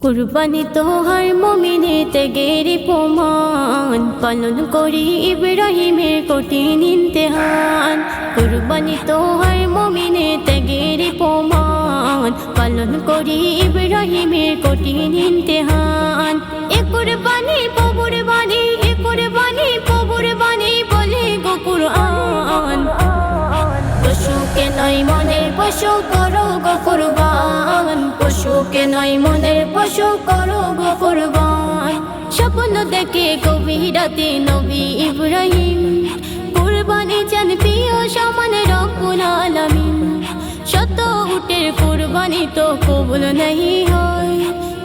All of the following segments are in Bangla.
কুরবানি তোহার মুমিনেতে গেরি প্রমাণ, পালন করি ইব্রাহিমের কঠিন ইমতিহান। কুরবানি তোহার মুমিনেতে গেরি প্রমাণ, পালন করি ইব্রাহিমের কঠিন ইমতিহান। এ কুরবানি প্রভুর বাণী, এ কুরবানি প্রভুর বাণী বলে গো কুরআন। পশুকে নয় মনের পশু করো গো কুরবান, পশুকে নয় মনের পশু করো গো কুরবান। স্বপ্ন দেখে গভীর রাতে নবী ইব্রাহিম, কুরবানি চান প্রিয় সমান রব্বুল আলামিন। শত উটের কুরবানি তো কবুল নাহি হয়,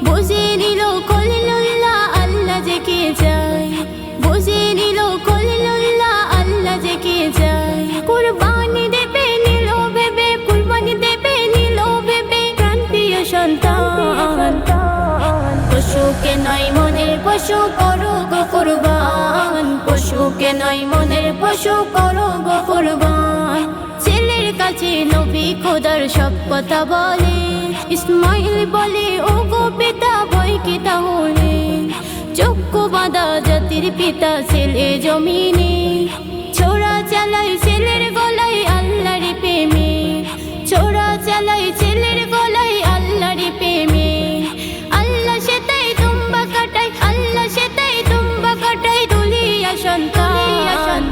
বুঝে নিল খলিলুল্লাহ আল্লাহ যে কে চায়, বুঝে নিল খলিলুল্লাহ আল্লাহ যে কে চায়। কুরবানি দেবে নিল ভেবে, কুরবানি দেবে নিল ভেবে প্রাণ প্রিয় সন্তান। পশুকে নয় মনের পশু করো গো কুরবান, পশুকে নয় মনের পশু করো গো কুরবান। ছেলের কাছে নবী খোদার সব কথা বলে, ইসমাইল বলে ও গো পিতা ভয় কি তাহলে। চক্ষু বাঁধা জাতির পিতা ছেলে জমিনে, ছোড়া চালাই ছেলের গলায় আল্লাহর প্রেমে, ছোড়া চালাই ছেলের গলায় আল্লাহর প্রেমে। আল্লাহ সেটাই তুম্বা কাটাই, আল্লাহ সেটাই তুম্বা কাটাই দুলিয়া সন্তান।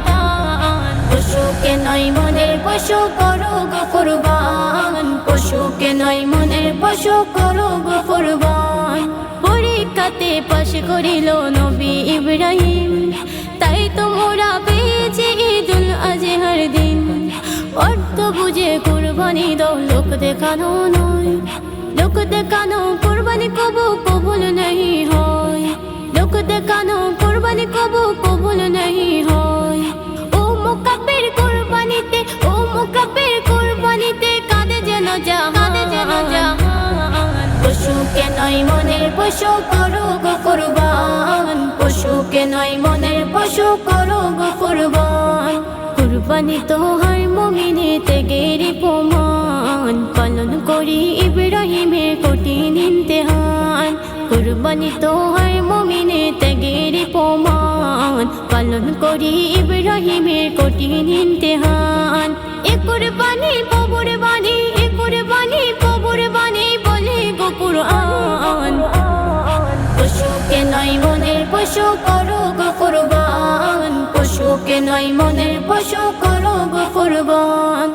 পশুকে নয় মনের পশু করো গো কুরবান, পশুকে নয় মনের পশু করো গো কুরবান। পরীক্ষাতে পাশ করিল নবী ইব্রাহিম, তাই তো মোরা পেয়েছি ঈদুল আজহার দিন। অর্থ বুঝে কুরবানি দাও, লোক দেখানো নয়, লোক দেখানো কুরবানি কবু কবুল নাহি হয়, লোক দেখানো কুরবানি কবু কবুল নাহি হয়। ও মুকাব্বির কুরবানিতে, ও মুকাব্বির কুরবানিতে কাঁদে যেন জাহান। পশুকে নয় মনের পশু করো গো কুরবান, পশুকে নয় মনের পশু করো গো কুরবান। কুরবানি তোহার মুমিনেতে গেরি প্রমাণ, পালন করি ইব্রাহিমের কঠিন ইমতিহান। কুরবানি তোহার মুমিনেতে গেরি প্রমাণ, পালন করি ইব্রাহিমের কঠিন ইমতিহান। এ কুরবানি প্রভুর বাণী, এ কুরবানি প্রভুর বাণী বলে গো কুরআন। পশুকে নয় মনের পশু করো গো কুরবান, পশুকে নয় মনের পশু করো গো কুরবান।